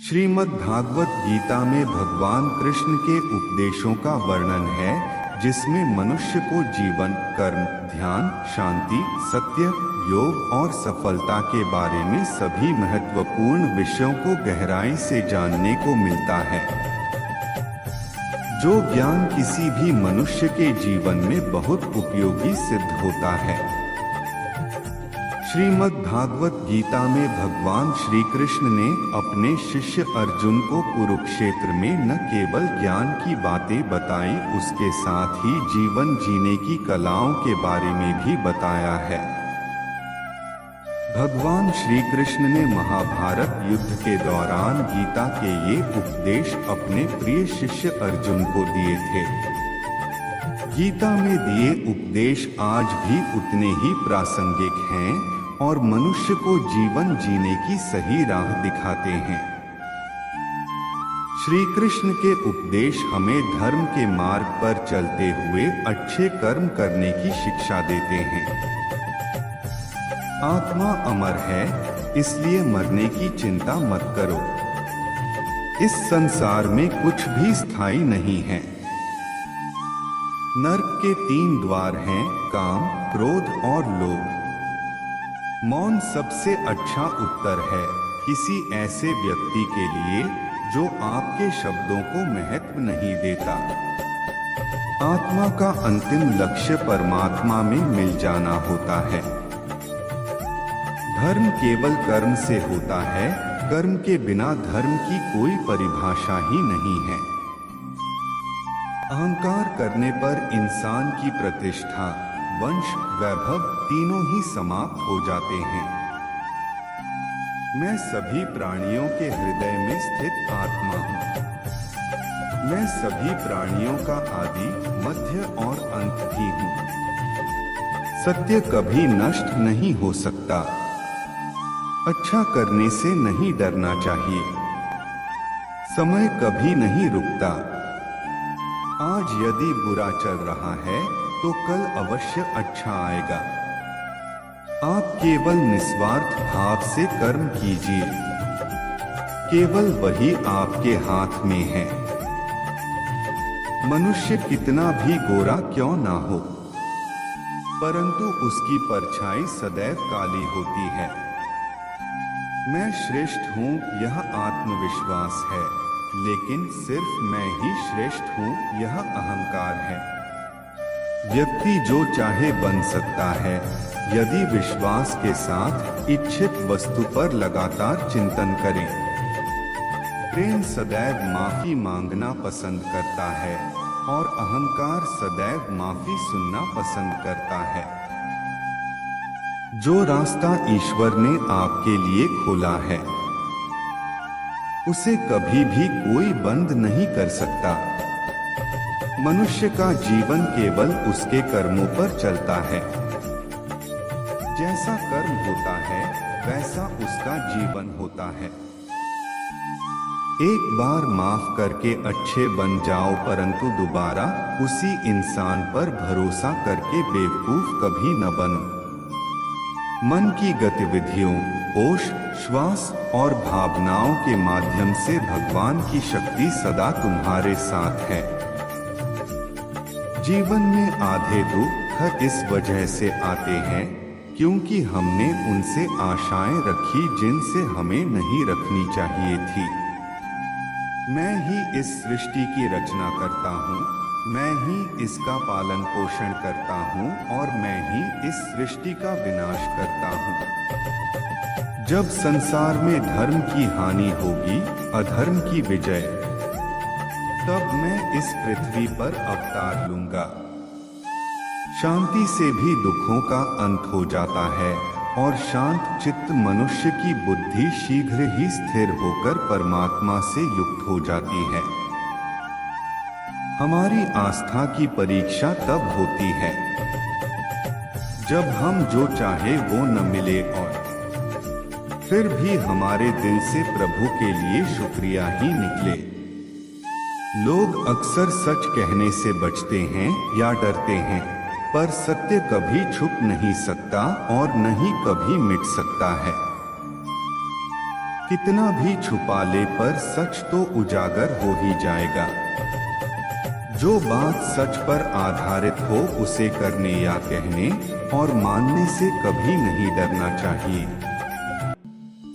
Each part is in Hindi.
श्रीमद् भागवत गीता में भगवान कृष्ण के उपदेशों का वर्णन है, जिसमें मनुष्य को जीवन, कर्म, ध्यान, शांति, सत्य, योग और सफलता के बारे में सभी महत्वपूर्ण विषयों को गहराई से जानने को मिलता है। जो ज्ञान किसी भी मनुष्य के जीवन में बहुत उपयोगी सिद्ध होता है। श्रीमद् भागवत गीता में भगवान श्री कृष्ण ने अपने शिष्य अर्जुन को कुरुक्षेत्र में न केवल ज्ञान की बातें बताई, उसके साथ ही जीवन जीने की कलाओं के बारे में भी बताया है। भगवान श्री कृष्ण ने महाभारत युद्ध के दौरान गीता के ये उपदेश अपने प्रिय शिष्य अर्जुन को दिए थे। गीता में दिए उपदेश आज भी उतने ही प्रासंगिक हैं और मनुष्य को जीवन जीने की सही राह दिखाते हैं। श्री कृष्ण के उपदेश हमें धर्म के मार्ग पर चलते हुए अच्छे कर्म करने की शिक्षा देते हैं। आत्मा अमर है, इसलिए मरने की चिंता मत करो। इस संसार में कुछ भी स्थायी नहीं है। नरक के 3 द्वार हैं, काम, क्रोध और लोभ। मौन सबसे अच्छा उत्तर है किसी ऐसे व्यक्ति के लिए जो आपके शब्दों को महत्व नहीं देता। आत्मा का अंतिम लक्ष्य परमात्मा में मिल जाना होता है। धर्म केवल कर्म से होता है, कर्म के बिना धर्म की कोई परिभाषा ही नहीं है। अहंकार करने पर इंसान की प्रतिष्ठा, वंश, वैभव तीनों ही समाप्त हो जाते हैं। मैं सभी प्राणियों के हृदय में स्थित आत्मा हूँ। मैं सभी प्राणियों का आदि, मध्य और अंत भी हूँ। सत्य कभी नष्ट नहीं हो सकता। अच्छा करने से नहीं डरना चाहिए। समय कभी नहीं रुकता। आज यदि बुरा चल रहा है तो कल अवश्य अच्छा आएगा। आप केवल निस्वार्थ भाव से कर्म कीजिए। केवल वही आपके हाथ में है। मनुष्य कितना भी गोरा क्यों ना हो, परंतु उसकी परछाई सदैव काली होती है। मैं श्रेष्ठ हूँ, यह आत्मविश्वास है, लेकिन सिर्फ मैं ही श्रेष्ठ हूँ, यह अहंकार है। व्यक्ति जो चाहे बन सकता है, यदि विश्वास के साथ इच्छित वस्तु पर लगातार चिंतन करे। प्रेम सदैव माफी मांगना पसंद करता है और अहंकार सदैव माफी सुनना पसंद करता है। जो रास्ता ईश्वर ने आपके लिए खोला है, उसे कभी भी कोई बंद नहीं कर सकता। मनुष्य का जीवन केवल उसके कर्मों पर चलता है। जैसा कर्म होता है, वैसा उसका जीवन होता है। एक बार माफ करके अच्छे बन जाओ, परंतु दोबारा उसी इंसान पर भरोसा करके बेवकूफ कभी न बनो। मन की गतिविधियों, होश, श्वास और भावनाओं के माध्यम से भगवान की शक्ति सदा तुम्हारे साथ है। जीवन में आधे दुख इस वजह से आते हैं क्योंकि हमने उनसे आशाएं रखी जिनसे हमें नहीं रखनी चाहिए थी। मैं ही इस सृष्टि की रचना करता हूँ, मैं ही इसका पालन पोषण करता हूँ और मैं ही इस सृष्टि का विनाश करता हूँ। जब संसार में धर्म की हानि होगी, अधर्म की विजय, तब मैं इस पृथ्वी पर अवतार लूंगा। शांति से भी दुखों का अंत हो जाता है और शांत चित्त मनुष्य की बुद्धि शीघ्र ही स्थिर होकर परमात्मा से युक्त हो जाती है। हमारी आस्था की परीक्षा तब होती है जब हम जो चाहे वो न मिले और फिर भी हमारे दिल से प्रभु के लिए शुक्रिया ही निकले। लोग अक्सर सच कहने से बचते हैं या डरते हैं, पर सत्य कभी छुप नहीं सकता और न ही कभी मिट सकता है। कितना भी छुपा ले पर सच तो उजागर हो ही जाएगा। जो बात सच पर आधारित हो उसे करने या कहने और मानने से कभी नहीं डरना चाहिए।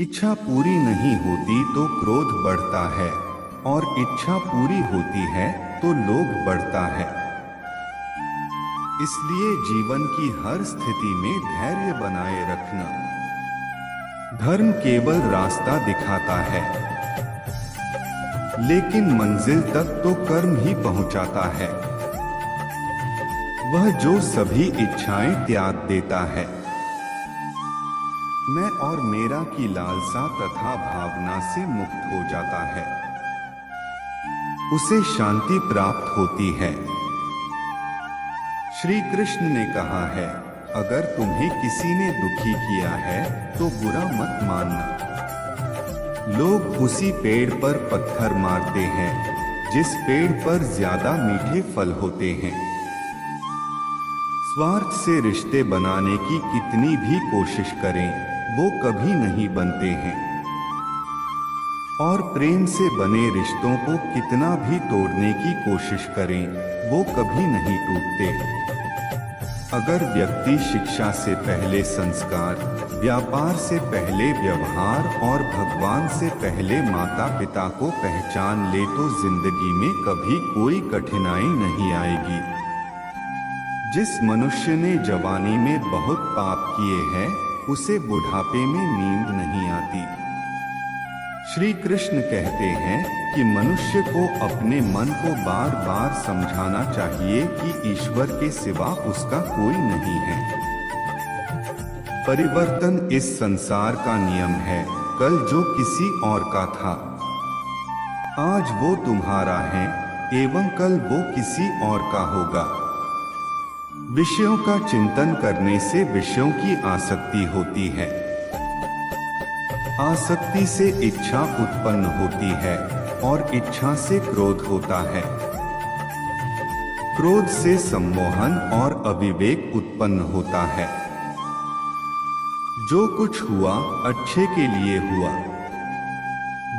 इच्छा पूरी नहीं होती तो क्रोध बढ़ता है और इच्छा पूरी होती है तो लोभ बढ़ता है। इसलिए जीवन की हर स्थिति में धैर्य बनाए रखना। धर्म केवल रास्ता दिखाता है, लेकिन मंजिल तक तो कर्म ही पहुंचाता है। वह जो सभी इच्छाएं त्याग देता है, मैं और मेरा की लालसा तथा भावना से मुक्त हो जाता है, उसे शांति प्राप्त होती है। श्री कृष्ण ने कहा है, अगर तुम्हें किसी ने दुखी किया है तो बुरा मत मानना। लोग उसी पेड़ पर पत्थर मारते हैं जिस पेड़ पर ज्यादा मीठे फल होते हैं। स्वार्थ से रिश्ते बनाने की कितनी भी कोशिश करें वो कभी नहीं बनते हैं, और प्रेम से बने रिश्तों को कितना भी तोड़ने की कोशिश करें वो कभी नहीं टूटते। अगर व्यक्ति शिक्षा से पहले संस्कार, व्यापार से पहले व्यवहार और भगवान से पहले माता पिता को पहचान ले तो जिंदगी में कभी कोई कठिनाई नहीं आएगी। जिस मनुष्य ने जवानी में बहुत पाप किए हैं उसे बुढ़ापे में नींद नहीं आती। श्री कृष्ण कहते हैं कि मनुष्य को अपने मन को बार बार समझाना चाहिए कि ईश्वर के सिवा उसका कोई नहीं है। परिवर्तन इस संसार का नियम है। कल जो किसी और का था आज वो तुम्हारा है एवं कल वो किसी और का होगा। विषयों का चिंतन करने से विषयों की आसक्ति होती है। आसक्ति से इच्छा उत्पन्न होती है और इच्छा से क्रोध होता है। क्रोध से सम्मोहन और अविवेक उत्पन्न होता है। जो कुछ हुआ अच्छे के लिए हुआ,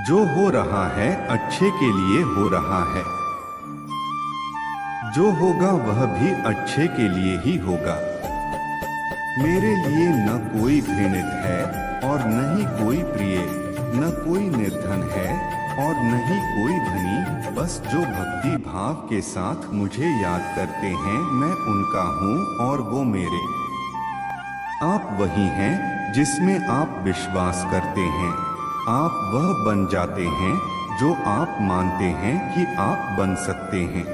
जो हो रहा है अच्छे के लिए हो रहा है, जो होगा वह भी अच्छे के लिए ही होगा। मेरे लिए न कोई घृणित है और न ही कोई प्रिय, न कोई निर्धन है और न ही कोई धनी, बस जो भक्ति भाव के साथ मुझे याद करते हैं मैं उनका हूँ और वो मेरे। आप वही हैं जिसमें आप विश्वास करते हैं। आप वह बन जाते हैं जो आप मानते हैं कि आप बन सकते हैं।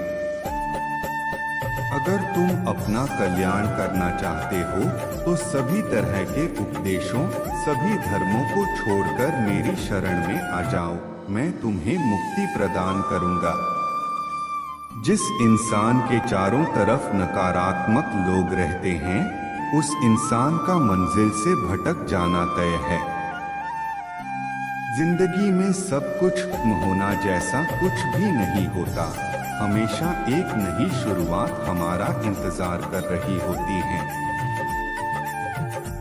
अगर तुम अपना कल्याण करना चाहते हो तो सभी तरह के उपदेशों, सभी धर्मों को छोड़कर मेरी शरण में आ जाओ, मैं तुम्हें मुक्ति प्रदान करूंगा। जिस इंसान के चारों तरफ नकारात्मक लोग रहते हैं उस इंसान का मंजिल से भटक जाना तय है। जिंदगी में सब कुछ होना जैसा कुछ भी नहीं होता। हमेशा एक नई शुरुआत हमारा इंतजार कर रही होती है।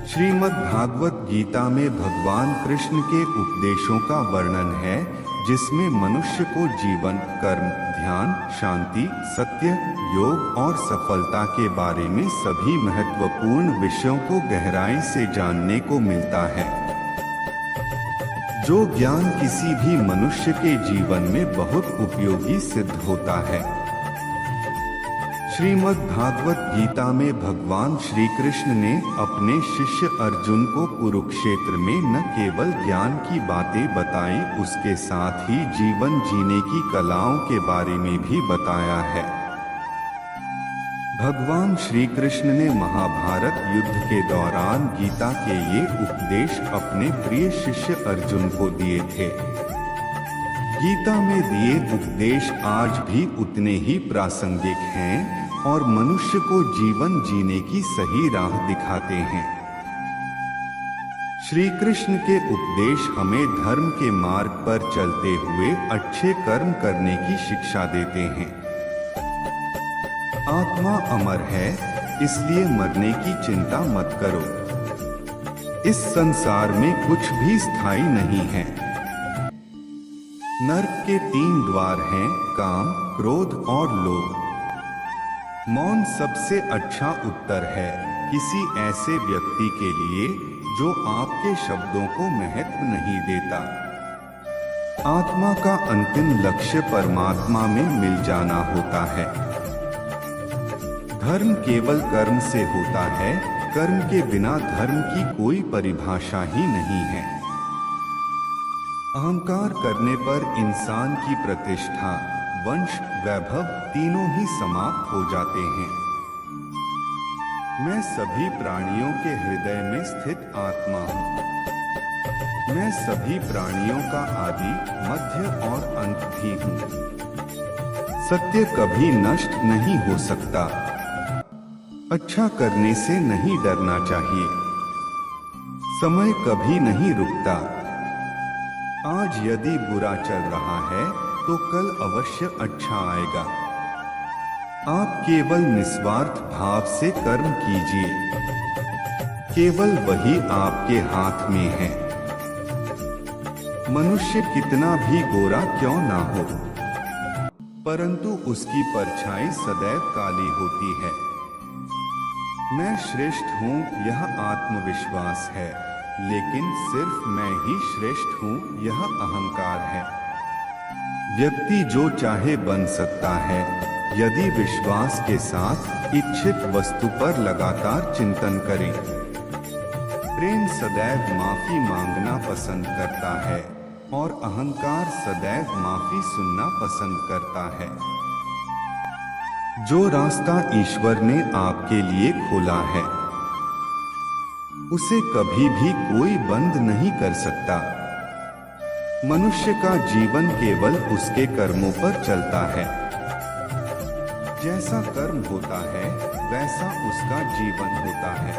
श्रीमद् भागवत गीता में भगवान कृष्ण के उपदेशों का वर्णन है जिसमें मनुष्य को जीवन, कर्म, ध्यान, शांति, सत्य, योग और सफलता के बारे में सभी महत्वपूर्ण विषयों को गहराई से जानने को मिलता है। जो ज्ञान किसी भी मनुष्य के जीवन में बहुत उपयोगी सिद्ध होता है। श्रीमद् भागवत गीता में भगवान श्री कृष्ण ने अपने शिष्य अर्जुन को कुरुक्षेत्र में न केवल ज्ञान की बातें बताई, उसके साथ ही जीवन जीने की कलाओं के बारे में भी बताया है। भगवान श्री कृष्ण ने महाभारत युद्ध के दौरान गीता के ये उपदेश अपने प्रिय शिष्य अर्जुन को दिए थे। गीता में दिए उपदेश आज भी उतने ही प्रासंगिक हैं और मनुष्य को जीवन जीने की सही राह दिखाते हैं। श्री कृष्ण के उपदेश हमें धर्म के मार्ग पर चलते हुए अच्छे कर्म करने की शिक्षा देते हैं। आत्मा अमर है, इसलिए मरने की चिंता मत करो। इस संसार में कुछ भी स्थायी नहीं है। नर्क के 3 द्वार हैं, काम, क्रोध और लोभ। मौन सबसे अच्छा उत्तर है किसी ऐसे व्यक्ति के लिए जो आपके शब्दों को महत्व नहीं देता। आत्मा का अंतिम लक्ष्य परमात्मा में मिल जाना होता है। धर्म केवल कर्म से होता है, कर्म के बिना धर्म की कोई परिभाषा ही नहीं है। अहंकार करने पर इंसान की प्रतिष्ठा, वंश, वैभव तीनों ही समाप्त हो जाते हैं। मैं सभी प्राणियों के हृदय में स्थित आत्मा हूँ। मैं सभी प्राणियों का आदि, मध्य और अंत भी हूँ। सत्य कभी नष्ट नहीं हो सकता। अच्छा करने से नहीं डरना चाहिए। समय कभी नहीं रुकता। आज यदि बुरा चल रहा है तो कल अवश्य अच्छा आएगा। आप केवल निस्वार्थ भाव से कर्म कीजिए। केवल वही आपके हाथ में है। मनुष्य कितना भी गोरा क्यों ना हो, परंतु उसकी परछाई सदैव काली होती है। मैं श्रेष्ठ हूँ यह आत्मविश्वास है, लेकिन सिर्फ मैं ही श्रेष्ठ हूँ यह अहंकार है। व्यक्ति जो चाहे बन सकता है यदि विश्वास के साथ इच्छित वस्तु पर लगातार चिंतन करें। प्रेम सदैव माफी मांगना पसंद करता है और अहंकार सदैव माफी सुनना पसंद करता है। जो रास्ता ईश्वर ने आपके लिए खोला है उसे कभी भी कोई बंद नहीं कर सकता। मनुष्य का जीवन केवल उसके कर्मों पर चलता है। जैसा कर्म होता है वैसा उसका जीवन होता है।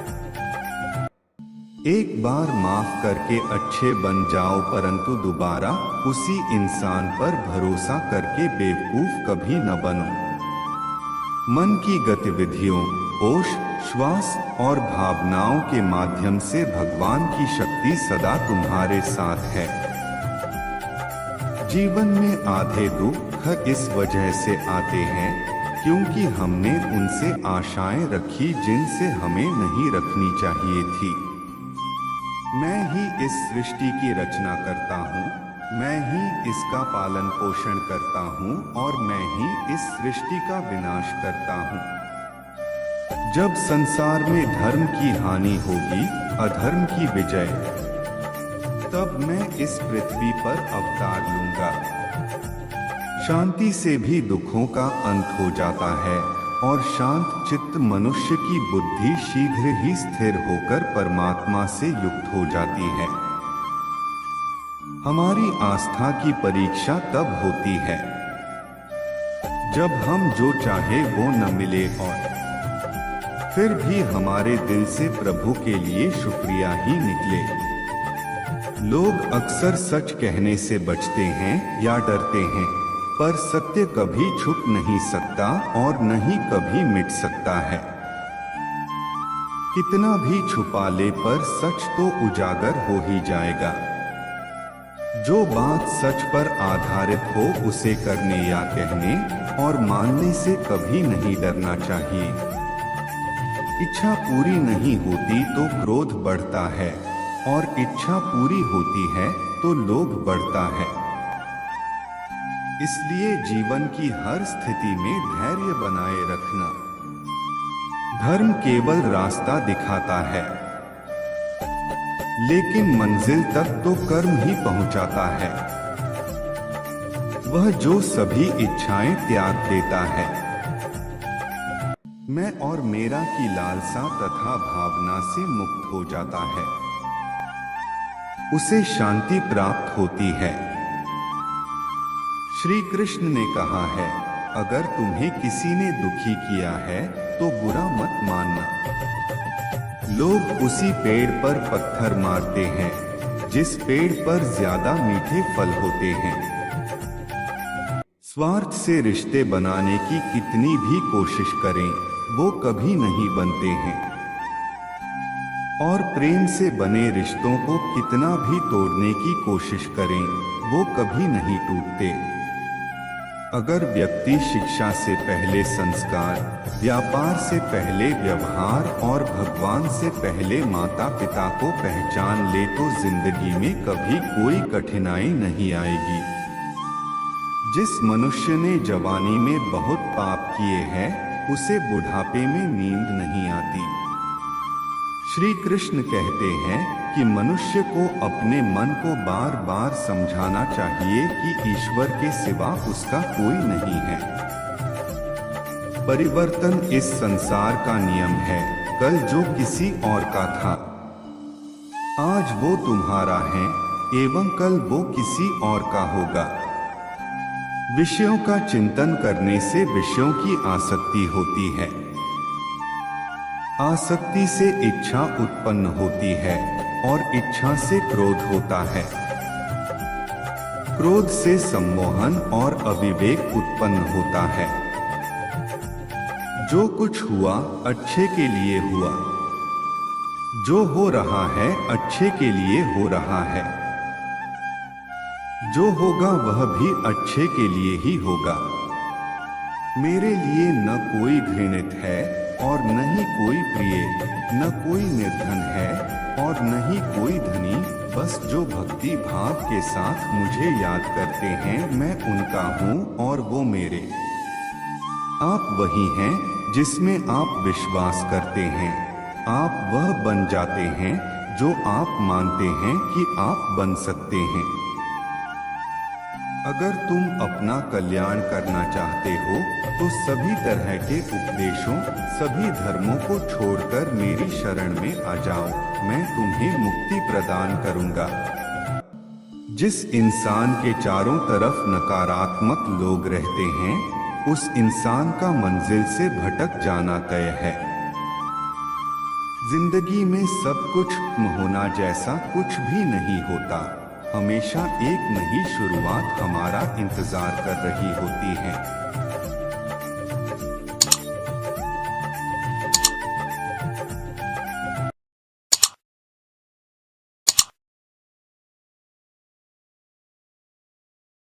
एक बार माफ करके अच्छे बन जाओ, परंतु दोबारा उसी इंसान पर भरोसा करके बेवकूफ कभी न बनो। मन की गतिविधियों, होश, श्वास और भावनाओं के माध्यम से भगवान की शक्ति सदा तुम्हारे साथ है। जीवन में आधे दुख इस वजह से आते हैं क्योंकि हमने उनसे आशाएं रखी जिनसे हमें नहीं रखनी चाहिए थी। मैं ही इस सृष्टि की रचना करता हूँ, मैं ही इसका पालन पोषण करता हूँ और मैं ही इस सृष्टि का विनाश करता हूँ। जब संसार में धर्म की हानि होगी, अधर्म की विजय, तब मैं इस पृथ्वी पर अवतार लूंगा। शांति से भी दुखों का अंत हो जाता है और शांत चित्त मनुष्य की बुद्धि शीघ्र ही स्थिर होकर परमात्मा से युक्त हो जाती है। हमारी आस्था की परीक्षा तब होती है जब हम जो चाहे वो न मिले और फिर भी हमारे दिल से प्रभु के लिए शुक्रिया ही निकले। लोग अक्सर सच कहने से बचते हैं या डरते हैं, पर सत्य कभी छुप नहीं सकता और न ही कभी मिट सकता है। कितना भी छुपा ले पर सच तो उजागर हो ही जाएगा। जो बात सच पर आधारित हो उसे करने या कहने और मानने से कभी नहीं डरना चाहिए। इच्छा पूरी नहीं होती तो क्रोध बढ़ता है और इच्छा पूरी होती है तो लोभ बढ़ता है। इसलिए जीवन की हर स्थिति में धैर्य बनाए रखना। धर्म केवल रास्ता दिखाता है, लेकिन मंजिल तक तो कर्म ही पहुंचाता है। वह जो सभी इच्छाएं त्याग देता है, मैं और मेरा की लालसा तथा भावना से मुक्त हो जाता है, उसे शांति प्राप्त होती है। श्री कृष्ण ने कहा है, अगर तुम्हें किसी ने दुखी किया है तो बुरा मत मानना। लोग उसी पेड़ पर पत्थर मारते हैं जिस पेड़ पर ज्यादा मीठे फल होते हैं। स्वार्थ से रिश्ते बनाने की कितनी भी कोशिश करें वो कभी नहीं बनते हैं, और प्रेम से बने रिश्तों को कितना भी तोड़ने की कोशिश करें वो कभी नहीं टूटते। अगर व्यक्ति शिक्षा से पहले संस्कार, व्यापार से पहले व्यवहार और भगवान से पहले माता पिता को पहचान ले तो जिंदगी में कभी कोई कठिनाई नहीं आएगी। जिस मनुष्य ने जवानी में बहुत पाप किए हैं, उसे बुढ़ापे में नींद नहीं आती। श्री कृष्ण कहते हैं कि मनुष्य को अपने मन को बार बार समझाना चाहिए कि ईश्वर के सिवा उसका कोई नहीं है। परिवर्तन इस संसार का नियम है। कल जो किसी और का था, आज वो तुम्हारा है एवं कल वो किसी और का होगा। विषयों का चिंतन करने से विषयों की आसक्ति होती है। आसक्ति से इच्छा उत्पन्न होती है और इच्छा से क्रोध होता है। क्रोध से सम्मोहन और अविवेक उत्पन्न होता है। जो कुछ हुआ अच्छे के लिए हुआ, जो हो रहा है अच्छे के लिए हो रहा है, जो होगा वह भी अच्छे के लिए ही होगा। मेरे लिए न कोई घृणित है और न ही कोई प्रिय, न कोई निर्धन है और न ही कोई धनी, बस जो भक्ति भाव के साथ मुझे याद करते हैं मैं उनका हूँ और वो मेरे। आप वही हैं जिसमें आप विश्वास करते हैं। आप वह बन जाते हैं जो आप मानते हैं कि आप बन सकते हैं। अगर तुम अपना कल्याण करना चाहते हो तो सभी तरह के उपदेशों, सभी धर्मों को छोड़कर मेरी शरण में आ जाओ, मैं तुम्हें मुक्ति प्रदान करूंगा। जिस इंसान के चारों तरफ नकारात्मक लोग रहते हैं, उस इंसान का मंजिल से भटक जाना तय है। जिंदगी में सब कुछ होना जैसा कुछ भी नहीं होता। हमेशा एक नई शुरुआत हमारा इंतजार कर रही होती है।